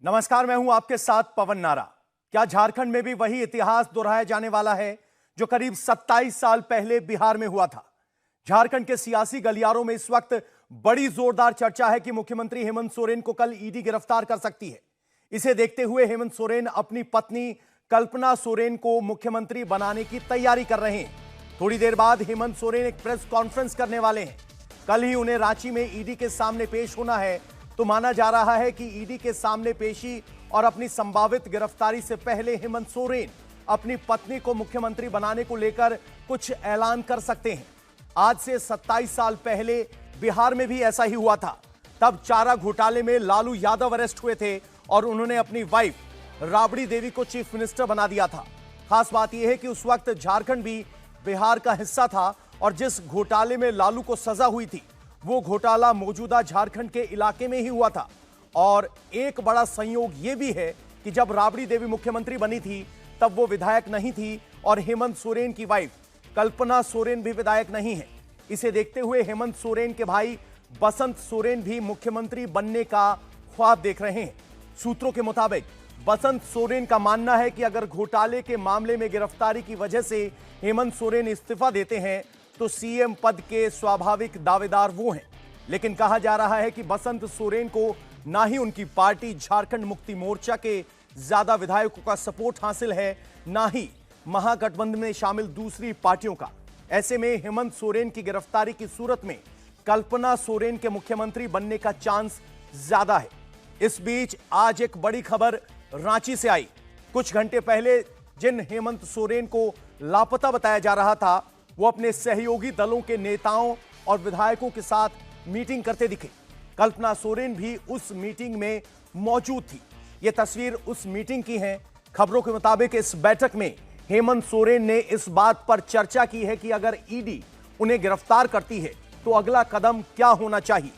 नमस्कार, मैं हूं आपके साथ पवन नारा। क्या झारखंड में भी वही इतिहास दोहराया जाने वाला है जो करीब 27 साल पहले बिहार में हुआ था? झारखंड के सियासी गलियारों में इस वक्त बड़ी जोरदार चर्चा है कि मुख्यमंत्री हेमंत सोरेन को कल ईडी गिरफ्तार कर सकती है। इसे देखते हुए हेमंत सोरेन अपनी पत्नी कल्पना सोरेन को मुख्यमंत्री बनाने की तैयारी कर रहे हैं। थोड़ी देर बाद हेमंत सोरेन एक प्रेस कॉन्फ्रेंस करने वाले हैं। कल ही उन्हें रांची में ईडी के सामने पेश होना है, तो माना जा रहा है कि ईडी के सामने पेशी और अपनी संभावित गिरफ्तारी से पहले हेमंत सोरेन अपनी पत्नी को मुख्यमंत्री बनाने को लेकर कुछ ऐलान कर सकते हैं। आज से 27 साल पहले बिहार में भी ऐसा ही हुआ था। तब चारा घोटाले में लालू यादव अरेस्ट हुए थे और उन्होंने अपनी वाइफ राबड़ी देवी को चीफ मिनिस्टर बना दिया था। खास बात यह है कि उस वक्त झारखंड भी बिहार का हिस्सा था और जिस घोटाले में लालू को सजा हुई थी वो घोटाला मौजूदा झारखंड के इलाके में ही हुआ था। और एक बड़ा संयोग यह भी है कि जब राबड़ी देवी मुख्यमंत्री बनी थी तब वो विधायक नहीं थी और हेमंत सोरेन की वाइफ कल्पना सोरेन भी विधायक नहीं है। इसे देखते हुए हेमंत सोरेन के भाई बसंत सोरेन भी मुख्यमंत्री बनने का ख्वाब देख रहे हैं। सूत्रों के मुताबिक बसंत सोरेन का मानना है कि अगर घोटाले के मामले में गिरफ्तारी की वजह से हेमंत सोरेन इस्तीफा देते हैं तो सीएम पद के स्वाभाविक दावेदार वो हैं। लेकिन कहा जा रहा है कि बसंत सोरेन को ना ही उनकी पार्टी झारखंड मुक्ति मोर्चा के ज्यादा विधायकों का सपोर्ट हासिल है, ना ही महागठबंधन में शामिल दूसरी पार्टियों का। ऐसे में हेमंत सोरेन की गिरफ्तारी की सूरत में कल्पना सोरेन के मुख्यमंत्री बनने का चांस ज्यादा है। इस बीच आज एक बड़ी खबर रांची से आई। कुछ घंटे पहले जिन हेमंत सोरेन को लापता बताया जा रहा था वो अपने सहयोगी दलों के नेताओं और विधायकों के साथ मीटिंग करते दिखे। कल्पना सोरेन भी उस मीटिंग में मौजूद थी। यह तस्वीर उस मीटिंग की है। खबरों के मुताबिक इस बैठक में हेमंत सोरेन ने इस बात पर चर्चा की है कि अगर ईडी उन्हें गिरफ्तार करती है तो अगला कदम क्या होना चाहिए।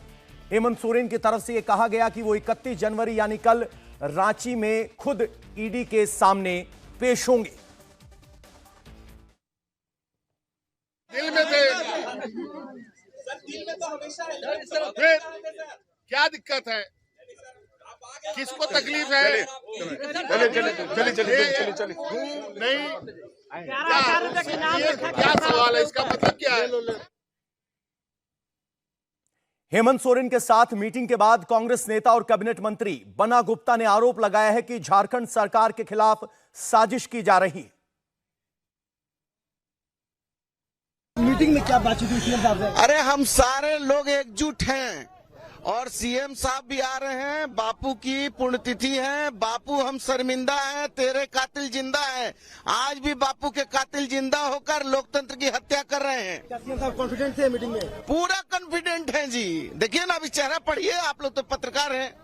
हेमंत सोरेन की तरफ से यह कहा गया कि वो 31 जनवरी यानी कल रांची में खुद ईडी के सामने पेश होंगे। दिल में थे फिर क्या दिक्कत है, किसको तकलीफ है? चले नहीं, क्या सवाल है, इसका मतलब क्या है? हेमंत सोरेन के साथ मीटिंग के बाद कांग्रेस नेता और कैबिनेट मंत्री बन्ना गुप्ता ने आरोप लगाया है कि झारखंड सरकार के खिलाफ साजिश की जा रही है। मीटिंग में क्या बातचीत हुई सीएम साहब से? अरे हम सारे लोग एकजुट हैं और सीएम साहब भी आ रहे हैं। बापू की पुण्यतिथि है। बापू हम शर्मिंदा हैं, तेरे कातिल जिंदा है। आज भी बापू के कातिल जिंदा होकर लोकतंत्र की हत्या कर रहे हैं। क्या सीएम साहब कॉन्फिडेंट थे मीटिंग में? पूरा कॉन्फिडेंट है जी। देखिए ना, अभी चेहरा पढ़िए, आप लोग तो पत्रकार हैं।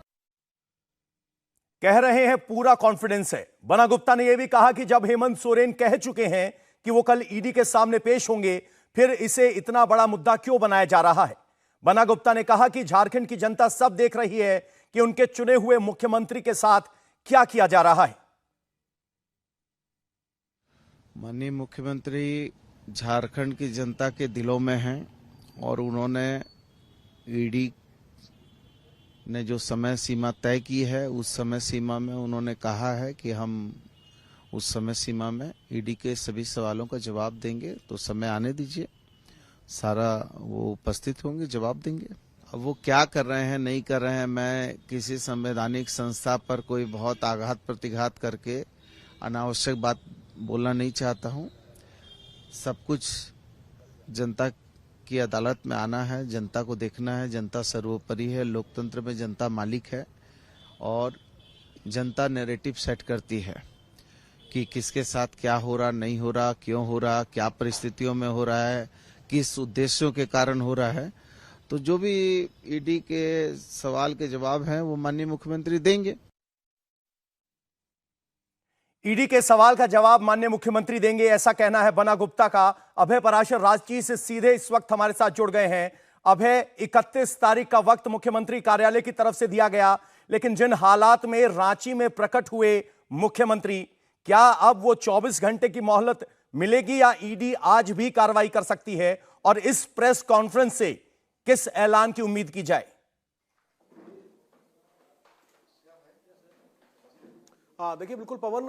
कह रहे हैं पूरा कॉन्फिडेंस है। बन्ना गुप्ता ने यह भी कहा कि जब हेमंत सोरेन कह चुके हैं कि वो कल ईडी के सामने पेश होंगे, फिर इसे इतना बड़ा मुद्दा क्यों बनाया जा रहा है। बन्ना गुप्ता ने कहा कि झारखंड की जनता सब देख रही है कि उनके चुने हुए मुख्यमंत्री के साथ क्या किया जा रहा है। माननीय मुख्यमंत्री झारखंड की जनता के दिलों में हैं और उन्होंने ईडी ने जो समय सीमा तय की है उस समय सीमा में उन्होंने कहा है कि हम उस समय सीमा में ईडी के सभी सवालों का जवाब देंगे। तो समय आने दीजिए, सारा वो उपस्थित होंगे, जवाब देंगे। अब वो क्या कर रहे हैं नहीं कर रहे हैं, मैं किसी संवैधानिक संस्था पर कोई बहुत आघात प्रतिघात करके अनावश्यक बात बोलना नहीं चाहता हूं। सब कुछ जनता की अदालत में आना है, जनता को देखना है। जनता सर्वोपरि है, लोकतंत्र में जनता मालिक है और जनता नैरेटिव सेट करती है कि किसके साथ क्या हो रहा, नहीं हो रहा, क्यों हो रहा, क्या परिस्थितियों में हो रहा है, किस उद्देश्यों के कारण हो रहा है। तो जो भी ईडी के सवाल के जवाब हैं वो माननीय मुख्यमंत्री देंगे। ईडी के सवाल का जवाब माननीय मुख्यमंत्री देंगे, ऐसा कहना है बन्ना गुप्ता का। अभय पराशर रांची से सीधे इस वक्त हमारे साथ जुड़ गए हैं। अभय, 31 तारीख का वक्त मुख्यमंत्री कार्यालय की तरफ से दिया गया, लेकिन जिन हालात में रांची में प्रकट हुए मुख्यमंत्री, क्या अब वो 24 घंटे की मोहलत मिलेगी या ईडी आज भी कार्रवाई कर सकती है? और इस प्रेस कॉन्फ्रेंस से किस ऐलान की उम्मीद की जाए? हाँ, देखिए बिल्कुल पवन,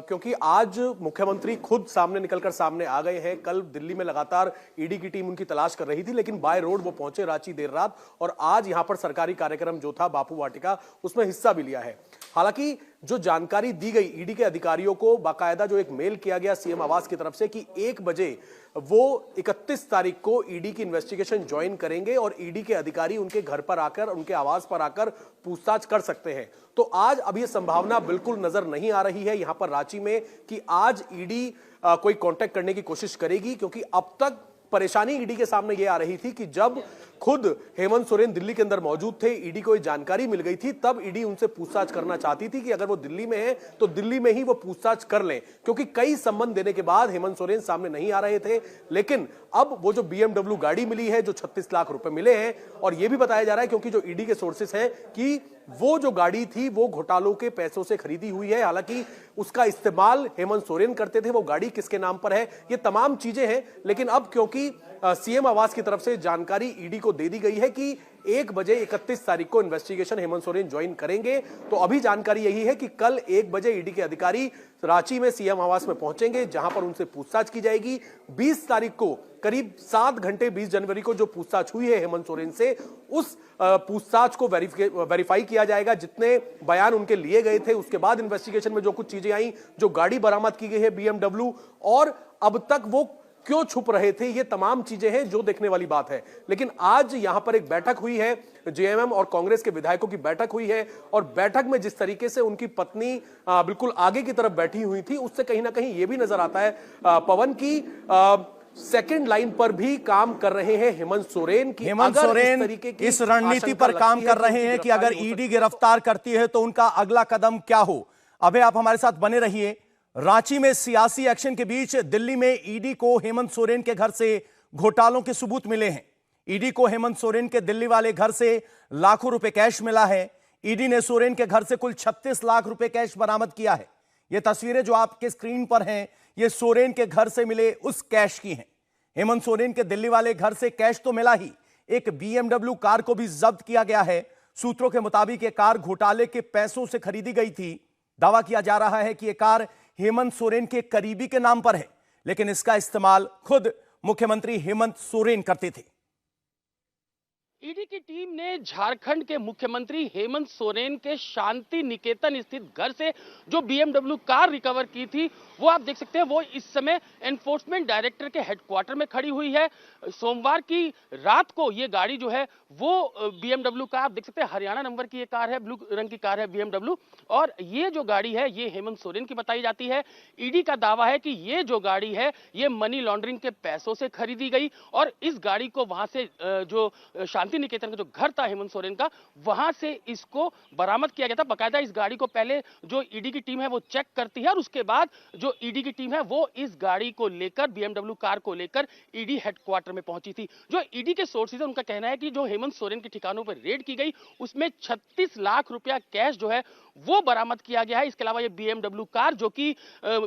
क्योंकि आज मुख्यमंत्री खुद निकलकर सामने आ गए हैं। कल दिल्ली में लगातार ईडी की टीम उनकी तलाश कर रही थी, लेकिन बाय रोड वो पहुंचे रांची देर रात, और आज यहां पर सरकारी कार्यक्रम जो था बापू वाटिका, उसमें हिस्सा भी लिया है। हालांकि जो जानकारी दी गई ईडी के अधिकारियों को, बाकायदा जो एक मेल किया गया सीएम आवास की तरफ से कि 1 बजे वो 31 तारीख को ईडी की इन्वेस्टिगेशन ज्वाइन करेंगे और ईडी के अधिकारी उनके घर पर आकर, उनके आवास पर आकर पूछताछ कर सकते हैं। तो आज अब ये संभावना बिल्कुल नजर नहीं आ रही है यहां पर रांची में कि आज ईडी कोई कांटेक्ट करने की कोशिश करेगी, क्योंकि अब तक परेशानी ईडी के सामने ये आ रही थी कि जब खुद हेमंत सोरेन दिल्ली के अंदर मौजूद थे, ईडी को ये जानकारी मिल गई थी, तब ईडी उनसे पूछताछ करना चाहती थी कि अगर वो दिल्ली में है तो दिल्ली में ही वो पूछताछ कर लें, क्योंकि कई संबंध देने के बाद हेमंत सोरेन सामने नहीं आ रहे थे। लेकिन अब वो जो BMW गाड़ी मिली है, जो 36 लाख रुपए मिले हैं, और ये भी बताया जा रहा है क्योंकि जो ईडी के सोर्सेस हैं कि वो जो गाड़ी थी वो घोटालों के पैसों से खरीदी हुई है। हालांकि उसका इस्तेमाल हेमंत सोरेन करते थे, वो गाड़ी किसके नाम पर है, ये तमाम चीजें हैं। लेकिन अब क्योंकि सीएम आवास की तरफ से जानकारी ईडी को दे दी गई है कि 1 बजे 31 तारीख को इन्वेस्टिगेशन हेमंत सोरेन ज्वाइन करेंगे, तो अभी जानकारी यही है कि कल 1 बजे ईडी के अधिकारी रांची में सीएम आवास में पहुंचेंगे, जहां पर उनसे पूछताछ की जाएगी। 20 तारीख को करीब 7 घंटे 20 जनवरी को जो पूछताछ हुई है हेमंत सोरेन से, उस पूछताछ को वेरीफाई किया जाएगा। जितने बयान उनके लिए गए थे, उसके बाद इन्वेस्टिगेशन में जो कुछ चीजें आई, जो गाड़ी बरामद की गई है BMW, और अब तक वो क्यों छुप रहे थे, ये तमाम चीजें हैं जो देखने वाली बात है। लेकिन आज यहां पर एक बैठक हुई है, जेएमएम और कांग्रेस के विधायकों की बैठक हुई है, और बैठक में जिस तरीके से उनकी पत्नी बिल्कुल आगे की तरफ बैठी हुई थी, उससे कहीं ना कहीं यह भी नजर आता है पवन की सेकंड लाइन पर भी काम कर रहे हैं हेमंत सोरेन की। हेमंत सोरेन इस रणनीति पर काम कर रहे हैं कि अगर ईडी गिरफ्तार करती है तो उनका अगला कदम क्या हो। अबे आप हमारे साथ बने रहिए। रांची में सियासी एक्शन के बीच दिल्ली में ईडी को हेमंत सोरेन के घर से घोटालों के सबूत मिले हैं। ईडी को हेमंत सोरेन के दिल्ली वाले घर से लाखों रुपए कैश मिला है। ईडी ने सोरेन के घर से कुल 36 लाख रुपए कैश बरामद किया है। ये तस्वीरें जो आपके स्क्रीन पर हैं, ये सोरेन के घर से मिले उस कैश की हैं। हेमंत सोरेन के दिल्ली वाले घर से कैश तो मिला ही, एक BMW कार को भी जब्त किया गया है। सूत्रों के मुताबिक ये कार घोटाले के पैसों से खरीदी गई थी। दावा किया जा रहा है कि यह कार हेमंत सोरेन के करीबी के नाम पर है, लेकिन इसका इस्तेमाल खुद मुख्यमंत्री हेमंत सोरेन करते थे। ईडी की टीम ने झारखंड के मुख्यमंत्री हेमंत सोरेन के शांति निकेतन स्थित घर से जो BMW कार रिकवर की थी, वो आप देख सकते हैं, वो इस समय एनफोर्समेंट डायरेक्टर के हेडक्वार्टर में खड़ी हुई है। सोमवार की रात को ये गाड़ी जो है वो BMW कार, आप देख सकते हैं हरियाणा नंबर की ये कार है, ब्लू रंग की कार है BMW, और ये जो गाड़ी है ये हेमंत सोरेन की बताई जाती है। ईडी का दावा है कि ये जो गाड़ी है ये मनी लॉन्ड्रिंग के पैसों से खरीदी गई, और इस गाड़ी को वहां से जो शांति निकेतन का जो घर था हेमंत सोरेन का, वहां से इसको बरामद किया गया था। बाकायदा इस गाड़ी को पहले जो ईडी की टीम है वो चेक करती है, और उसके बाद जो ईडी की टीम है वो इस गाड़ी को लेकर, BMW कार को लेकर ईडी हेडक्वार्टर में पहुंची थी। जो ईडी के सोर्सेज है उनका कहना है कि जो हेमंत सोरेन के ठिकानों पर रेड की गई, उसमें 36 लाख रुपया कैश जो है वो बरामद किया गया है। इसके अलावा ये BMW कार जो कि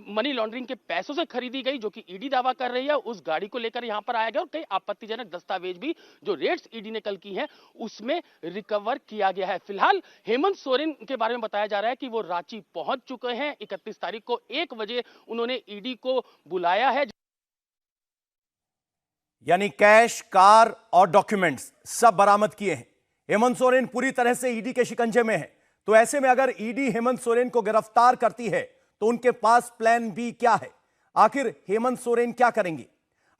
मनी लॉन्ड्रिंग के पैसों से खरीदी गई, जो कि ईडी दावा कर रही है, उस गाड़ी को लेकर यहां पर आया गया, और कई आपत्तिजनक दस्तावेज भी जो रेड्स ईडी ने कल की हैं उसमें रिकवर किया गया है। फिलहाल हेमंत सोरेन के बारे में बताया जा रहा है कि वो रांची पहुंच चुके हैं। 31 तारीख को 1 बजे उन्होंने ईडी को बुलाया है। यानी कैश, कार और डॉक्यूमेंट्स सब बरामद किए हैं। हेमंत सोरेन पूरी तरह से ईडी के शिकंजे में है। तो ऐसे में अगर ईडी हेमंत सोरेन को गिरफ्तार करती है तो उनके पास प्लान बी क्या है? आखिर हेमंत सोरेन क्या करेंगे?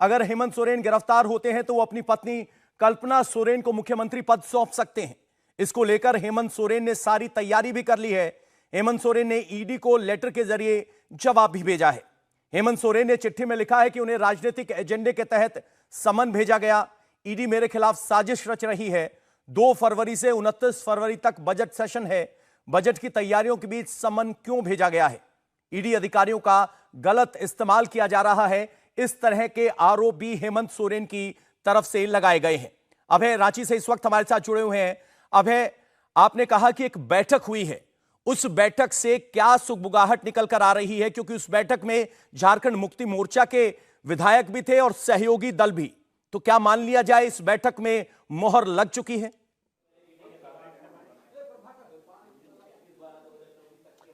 अगर हेमंत सोरेन गिरफ्तार होते हैं तो वो अपनी पत्नी कल्पना सोरेन को मुख्यमंत्री पद सौंप सकते हैं। इसको लेकर हेमंत सोरेन ने सारी तैयारी भी कर ली है। हेमंत सोरेन ने ईडी को लेटर के जरिए जवाब भी भेजा है। हेमंत सोरेन ने चिट्ठी में लिखा है कि उन्हें राजनीतिक एजेंडे के तहत समन भेजा गया। ईडी मेरे खिलाफ साजिश रच रही है। 2 फरवरी से 29 फरवरी तक बजट सेशन है। बजट की तैयारियों के बीच समन क्यों भेजा गया है? ईडी अधिकारियों का गलत इस्तेमाल किया जा रहा है। इस तरह के आरोप भी हेमंत सोरेन की तरफ से लगाए गए हैं। अभय रांची से इस वक्त हमारे साथ जुड़े हुए हैं। अभय, आपने कहा कि एक बैठक हुई है, उस बैठक से क्या सुगबुगाहट निकल कर आ रही है? क्योंकि उस बैठक में झारखंड मुक्ति मोर्चा के विधायक भी थे और सहयोगी दल भी। तो क्या मान लिया जाए इस बैठक में मोहर लग चुकी है?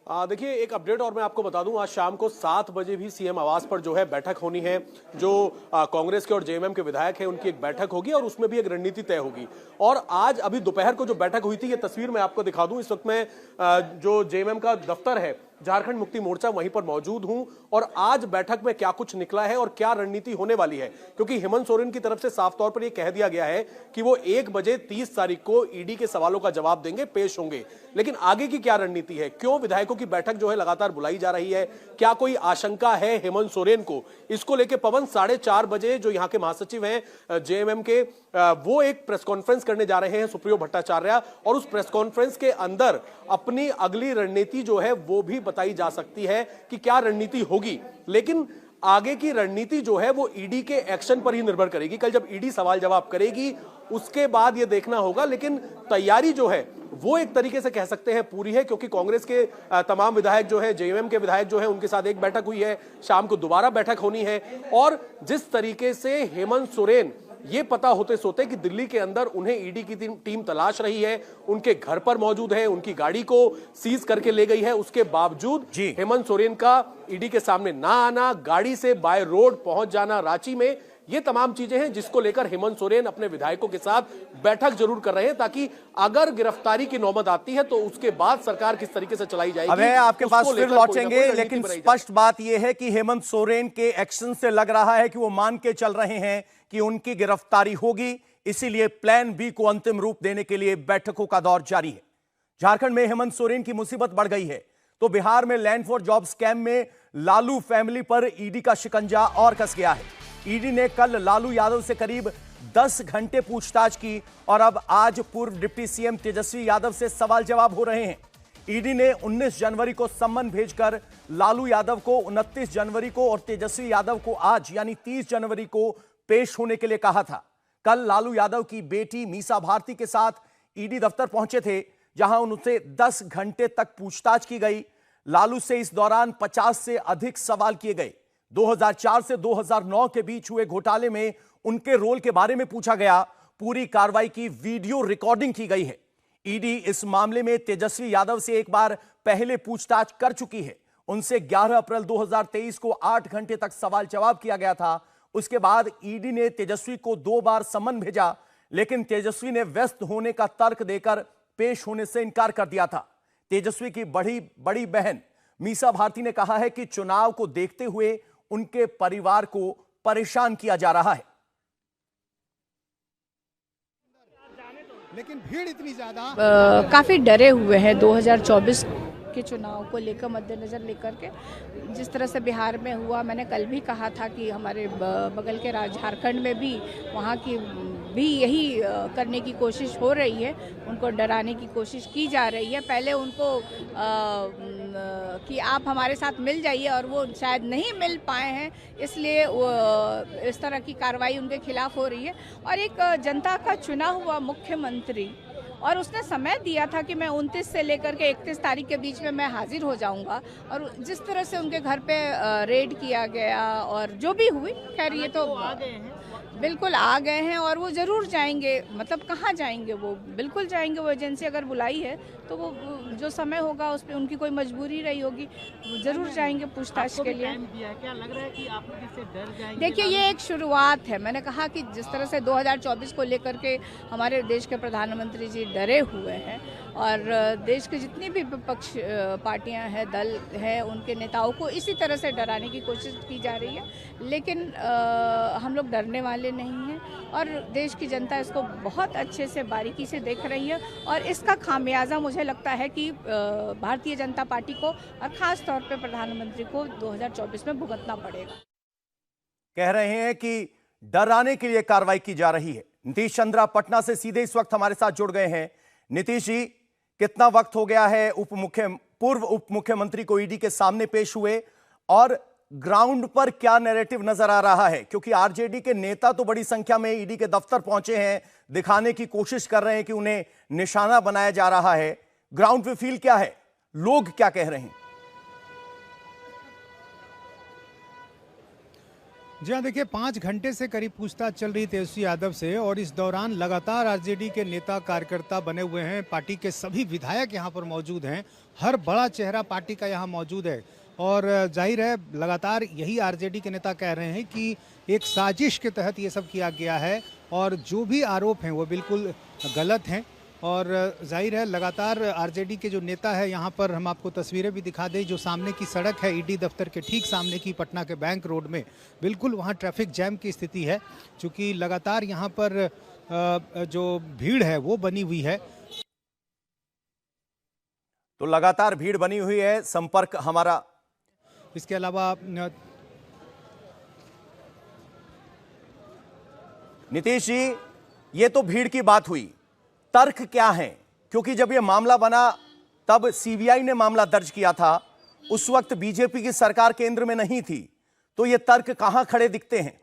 देखिए, एक अपडेट और मैं आपको बता दूं, आज शाम को 7 बजे भी सीएम आवास पर जो है बैठक होनी है। जो कांग्रेस के और जेएमएम के विधायक हैं उनकी एक बैठक होगी और उसमें भी एक रणनीति तय होगी। और आज अभी दोपहर को जो बैठक हुई थी, ये तस्वीर मैं आपको दिखा दूं। इस वक्त में जो जेएमएम का दफ्तर है, झारखंड मुक्ति मोर्चा, वहीं पर मौजूद हूं। और आज बैठक में क्या कुछ निकला है और क्या रणनीति होने वाली है, क्योंकि हेमंत सोरेन की तरफ से साफ तौर पर यह कह दिया गया है कि वो 1 बजे 30 तारीख को ईडी के सवालों का जवाब देंगे, पेश होंगे। लेकिन आगे की क्या रणनीति है, क्यों विधायकों की बैठक जो है लगातार बुलाई जा रही है, क्या कोई आशंका है हेमंत सोरेन को, इसको लेकर पवन 4:30 बजे जो यहाँ के महासचिव हैं जेएमएम के, वो एक प्रेस कॉन्फ्रेंस करने जा रहे हैं, सुप्रियो भट्टाचार्य। और उस प्रेस कॉन्फ्रेंस के अंदर अपनी अगली रणनीति जो है वो भी बताई जा सकती है कि क्या रणनीति होगी। लेकिन आगे की रणनीति जो है वो ईडी के एक्शन पर ही निर्भर करेगी। कल जब ईडी सवाल जवाब करेगी उसके बाद ये देखना होगा। लेकिन तैयारी जो है वो एक तरीके से कह सकते हैं पूरी है, क्योंकि कांग्रेस के तमाम विधायक जो है, जेएमएम के विधायक जो है, उनके साथ एक बैठक हुई है, शाम को दोबारा बैठक होनी है। और जिस तरीके से हेमंत सोरेन ये पता होते सोते कि दिल्ली के अंदर उन्हें ईडी की टीम तलाश रही है, उनके घर पर मौजूद है, उनकी गाड़ी को सीज करके ले गई है, उसके बावजूद हेमंत सोरेन का ईडी के सामने ना आना, गाड़ी से बाय रोड पहुंच जाना रांची में, ये तमाम चीजें हैं जिसको लेकर हेमंत सोरेन अपने विधायकों के साथ बैठक जरूर कर रहे हैं, ताकि अगर गिरफ्तारी की नौबत आती है तो उसके बाद सरकार किस तरीके से चलाई जाएगी। अब आपके पास फिर लौटेंगे, लेकिन स्पष्ट बात यह है कि हेमंत सोरेन के एक्शन से लग रहा है कि वो मान के चल रहे हैं कि उनकी गिरफ्तारी होगी, इसीलिए प्लान बी को अंतिम रूप देने के लिए बैठकों का दौर जारी है। झारखंड में हेमंत सोरेन की मुसीबत बढ़ गई है तो बिहार में लैंड फॉर जॉब स्कैम में लालू फैमिली पर ईडी का शिकंजा और कस गया है। ईडी ने कल लालू यादव से करीब 10 घंटे पूछताछ की और अब आज पूर्व डिप्टी सीएम तेजस्वी यादव से सवाल जवाब हो रहे हैं। ईडी ने 19 जनवरी को सम्मन भेजकर लालू यादव को 29 जनवरी को और तेजस्वी यादव को आज यानी 30 जनवरी को पेश होने के लिए कहा था। कल लालू यादव की बेटी मीसा भारती के साथ ईडी दफ्तर पहुंचे थे, जहां उनसे 10 घंटे तक पूछताछ की गई। लालू से इस दौरान 50 से अधिक सवाल किए गए। 2004 से 2009 के बीच हुए घोटाले में उनके रोल के बारे में पूछा गया। पूरी कार्रवाई की वीडियो रिकॉर्डिंग की गई है। ईडी इस मामले में तेजस्वी यादव से एक बार पहले पूछताछ कर चुकी है। उनसे 11 अप्रैल 2023 को 8 घंटे तक सवाल जवाब किया गया था। उसके बाद ईडी ने तेजस्वी को 2 बार सम्मन भेजा, लेकिन तेजस्वी ने व्यस्त होने का तर्क देकर पेश होने से इनकार कर दिया था। तेजस्वी की बड़ी बहन मीसा भारती ने कहा है कि चुनाव को देखते हुए उनके परिवार को परेशान किया जा रहा है। लेकिन भीड़ इतनी ज्यादा काफी डरे हुए हैं 2024 के चुनाव को लेकर, मद्देनजर लेकर के जिस तरह से बिहार में हुआ। मैंने कल भी कहा था कि हमारे बगल के राज्य झारखंड में भी वहाँ की भी यही करने की कोशिश हो रही है, उनको डराने की कोशिश की जा रही है। पहले उनको कि आप हमारे साथ मिल जाइए, और वो शायद नहीं मिल पाए हैं, इसलिए इस तरह की कार्रवाई उनके खिलाफ हो रही है। और एक जनता का चुना हुआ मुख्यमंत्री, और उसने समय दिया था कि मैं 29 से लेकर के 31 तारीख के बीच में मैं हाजिर हो जाऊंगा, और जिस तरह से उनके घर पे रेड किया गया और जो भी हुई, खैर ये तो आ गए हैं, बिल्कुल आ गए हैं और वो जरूर जाएंगे। मतलब कहाँ जाएंगे, वो बिल्कुल जाएंगे। वो एजेंसी अगर बुलाई है तो वो जो समय होगा उस पर उनकी कोई मजबूरी रही होगी, वो जरूर जाएंगे पूछताछ के लिए। क्या लग रहा है कि आप लोग इससे डर जाएंगे? देखिए, ये एक शुरुआत है। मैंने कहा कि जिस तरह से 2024 को लेकर के हमारे देश के प्रधानमंत्री जी डरे हुए हैं, और देश के जितनी भी विपक्ष पार्टियां हैं, दल हैं, उनके नेताओं को इसी तरह से डराने की कोशिश की जा रही है। लेकिन हम लोग डरने वाले नहीं हैं, और देश की जनता इसको बहुत अच्छे से बारीकी से देख रही है। और इसका खामियाजा मुझे लगता है कि भारतीय जनता पार्टी को और ख़ास तौर पे प्रधानमंत्री को 2024 में भुगतना पड़ेगा। कह रहे हैं कि डराने के लिए कार्रवाई की जा रही है। नीतीश चंद्रा पटना से सीधे इस वक्त हमारे साथ जुड़ गए हैं। नीतीश जी, कितना वक्त हो गया है पूर्व उप मुख्यमंत्री को ईडी के सामने पेश हुए, और ग्राउंड पर क्या नैरेटिव नजर आ रहा है? क्योंकि आरजेडी के नेता तो बड़ी संख्या में ईडी के दफ्तर पहुंचे हैं, दिखाने की कोशिश कर रहे हैं कि उन्हें निशाना बनाया जा रहा है। ग्राउंड पे फील क्या है, लोग क्या कह रहे हैं? जी हाँ, देखिए 5 घंटे से करीब पूछताछ चल रही तेजस्वी यादव से, और इस दौरान लगातार आरजेडी के नेता कार्यकर्ता बने हुए हैं, पार्टी के सभी विधायक यहाँ पर मौजूद हैं, हर बड़ा चेहरा पार्टी का यहाँ मौजूद है। और जाहिर है लगातार यही आरजेडी के नेता कह रहे हैं कि एक साजिश के तहत ये सब किया गया है और जो भी आरोप हैं वो बिल्कुल गलत हैं। और जाहिर है लगातार आरजेडी के जो नेता है, यहाँ पर हम आपको तस्वीरें भी दिखा दें, जो सामने की सड़क है ईडी दफ्तर के ठीक सामने की, पटना के बैंक रोड में, बिल्कुल वहाँ ट्रैफिक जैम की स्थिति है, क्योंकि लगातार यहाँ पर जो भीड़ है वो बनी हुई है। तो लगातार भीड़ बनी हुई है, संपर्क हमारा। इसके अलावा नीतीश जी, ये तो भीड़ की बात हुई, तर्क क्या है? क्योंकि जब ये मामला बना तब सीबीआई ने मामला दर्ज किया था, उस वक्त बीजेपी की सरकार केंद्र में नहीं थी, तो ये तर्क कहां खड़े दिखते हैं?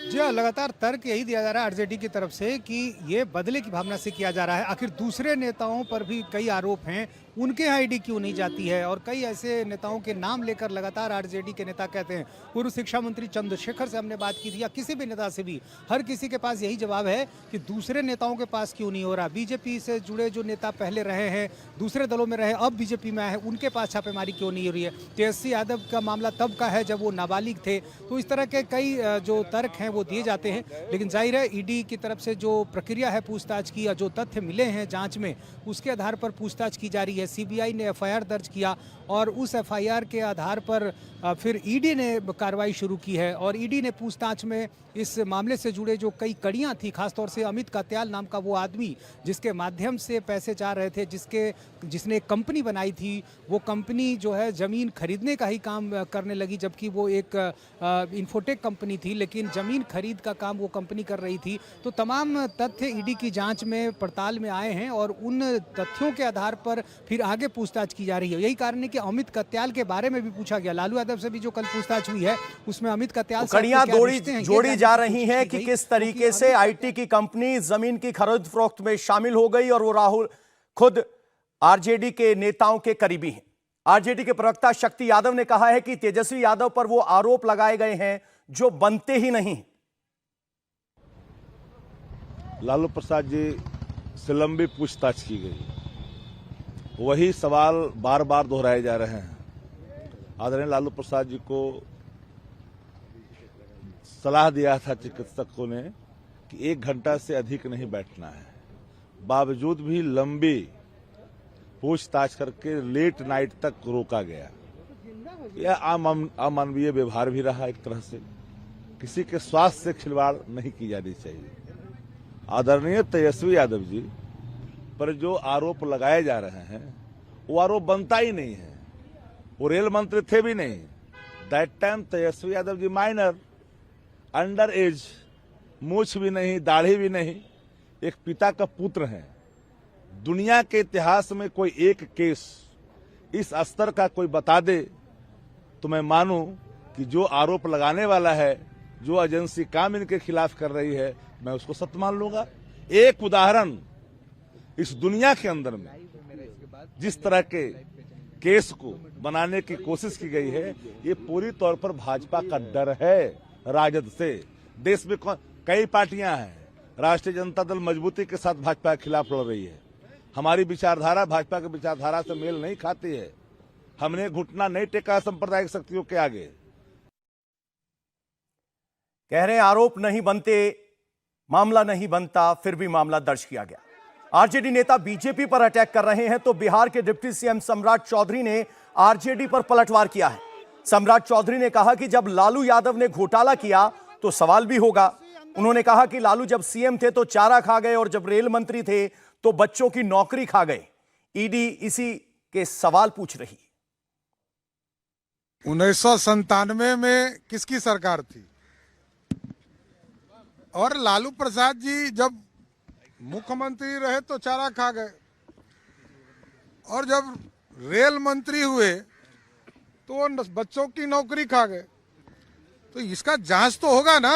जी हाँ, लगातार तर्क यही दिया जा रहा है आरजेडी की तरफ से कि ये बदले की भावना से किया जा रहा है। आखिर दूसरे नेताओं पर भी कई आरोप हैं, उनके यहाँ ईडी क्यों नहीं जाती है? और कई ऐसे नेताओं के नाम लेकर लगातार आरजेडी के नेता कहते हैं। पूर्व शिक्षा मंत्री चंद्रशेखर से हमने बात की थी, या किसी भी नेता से भी, हर किसी के पास यही जवाब है कि दूसरे नेताओं के पास क्यों नहीं हो रहा। बीजेपी से जुड़े जो नेता पहले रहे हैं, दूसरे दलों में रहे, अब बीजेपी में आए, उनके पास छापेमारी क्यों नहीं हो रही है? तेजस्वी यादव का मामला तब का है जब वो नाबालिग थे। तो इस तरह के कई जो तर्क हैं वो दिए जाते हैं, लेकिन जाहिर है ईडी की तरफ से जो प्रक्रिया है पूछताछ की, या जो तथ्य मिले हैं जांच में, उसके आधार पर पूछताछ की जा रही है। सीबीआई ने एफआईआर दर्ज किया और उस एफआईआर के आधार पर फिर ईडी ने कार्रवाई शुरू की है। और ईडी ने पूछताछ में इस मामले से जुड़े जो कई कड़ियां थी, खासतौर से अमित कात्याल नाम का वो आदमी जिसके माध्यम से पैसे जा रहे थे, जिसने एक कंपनी बनाई थी, वो कंपनी जो है ज़मीन खरीदने का ही काम करने लगी, जबकि वो एक इन्फोटेक कंपनी थी, लेकिन ज़मीन खरीद का काम वो कंपनी कर रही थी। तो तमाम तथ्य ईडी की जांच में, पड़ताल में आए हैं और उन तथ्यों के आधार पर फिर आगे पूछताछ की जा रही है। यही कारण है कि अमित कात्याल के बारे में भी पूछा गया। लालू यादव से भी जो कल पूछताछ हुई है उसमें अमित कात्याल कड़ियां जोड़ी जा रही हैं कि किस तरीके से आईटी की कंपनी जमीन की खरीद फरोख्त में शामिल हो गई, और वो राहुल खुद आरजेडी के नेताओं के करीबी हैं। आरजेडी के प्रवक्ता शक्ति यादव ने कहा है कि तेजस्वी यादव पर वो आरोप लगाए गए हैं जो बनते ही नहीं। लालू प्रसाद जी से लंबी पूछताछ की गई, वही सवाल बार बार दोहराए जा रहे हैं। आदरणीय लालू प्रसाद जी को सलाह दिया था चिकित्सकों ने कि 1 घंटा से अधिक नहीं बैठना है, बावजूद भी लंबी पूछताछ करके लेट नाइट तक रोका गया। यह अमानवीय व्यवहार भी रहा। एक तरह से किसी के स्वास्थ्य से खिलवाड़ नहीं की जानी चाहिए। आदरणीय तेजस्वी यादव जी पर जो आरोप लगाए जा रहे हैं वो आरोप बनता ही नहीं है। वो रेल मंत्री थे भी नहीं। That time Tejashwi Yadav ji minor, under as, मूछ भी नहीं, दाढ़ी भी नहीं, एक पिता का पुत्र हैं। दुनिया के इतिहास में कोई एक केस इस स्तर का कोई बता दे तो मैं मानूं कि जो आरोप लगाने वाला है, जो एजेंसी काम इनके खिलाफ कर रही है, मैं उसको सत्य मान लूंगा। एक उदाहरण इस दुनिया के अंदर में जिस तरह के केस को बनाने की कोशिश की गई है, ये पूरी तौर पर भाजपा का डर है राजद से। देश में कई पार्टियां हैं, राष्ट्रीय जनता दल मजबूती के साथ भाजपा के खिलाफ लड़ रही है। हमारी विचारधारा भाजपा की विचारधारा से मेल नहीं खाती है। हमने घुटना नहीं टेका सांप्रदायिक शक्तियों के आगे। कह रहे आरोप नहीं बनते, मामला नहीं बनता, फिर भी मामला दर्ज किया गया। आरजेडी नेता बीजेपी पर अटैक कर रहे हैं तो बिहार के डिप्टी सीएम सम्राट चौधरी ने आरजेडी पर पलटवार किया है। सम्राट चौधरी ने कहा कि जब लालू यादव ने घोटाला किया तो सवाल भी होगा। उन्होंने कहा कि लालू जब सीएम थे तो चारा खा गए और जब रेल मंत्री थे तो बच्चों की नौकरी खा गए। ईडी इसी के सवाल पूछ रही। 1997 में किसकी सरकार थी? और लालू प्रसाद जी जब मुख्यमंत्री रहे तो चारा खा गए, और जब रेल मंत्री हुए तो बच्चों की नौकरी खा गए। तो इसका जांच तो होगा ना।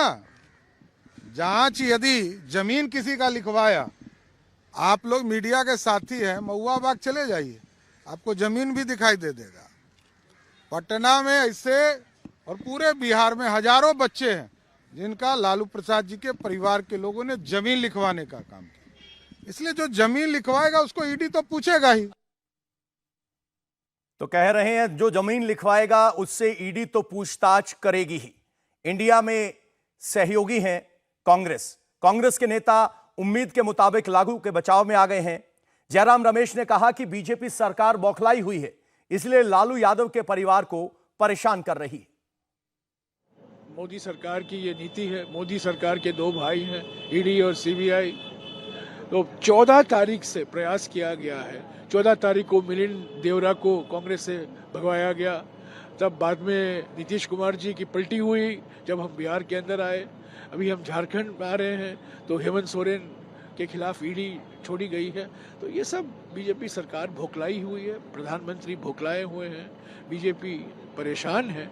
जांच यदि जमीन किसी का लिखवाया, आप लोग मीडिया के साथी हैं, महुआ बाग चले जाइए, आपको जमीन भी दिखाई दे देगा। पटना में ऐसे और पूरे बिहार में हजारों बच्चे हैं जिनका लालू प्रसाद जी के परिवार के लोगों ने जमीन लिखवाने का काम किया। इसलिए जो जमीन लिखवाएगा उसको ईडी तो पूछेगा ही। तो कह रहे हैं जो जमीन लिखवाएगा उससे ईडी तो पूछताछ करेगी ही। इंडिया में सहयोगी हैं कांग्रेस के नेता उम्मीद के मुताबिक लागू के बचाव में आ गए हैं। जयराम रमेश ने कहा कि बीजेपी सरकार बौखलाई हुई है, इसलिए लालू यादव के परिवार को परेशान कर रही है। मोदी सरकार की ये नीति है। मोदी सरकार के दो भाई हैं, ईडी और सीबीआई। तो 14 तारीख से प्रयास किया गया है। 14 तारीख को मिलिंद देवरा को कांग्रेस से भगवाया गया। तब बाद में नीतीश कुमार जी की पलटी हुई जब हम बिहार के अंदर आए। अभी हम झारखंड में आ रहे हैं तो हेमंत सोरेन के खिलाफ ईडी छोड़ी गई है। तो ये सब बीजेपी सरकार भोखलाई हुई है, प्रधानमंत्री भोखलाए हुए हैं, बीजेपी परेशान है।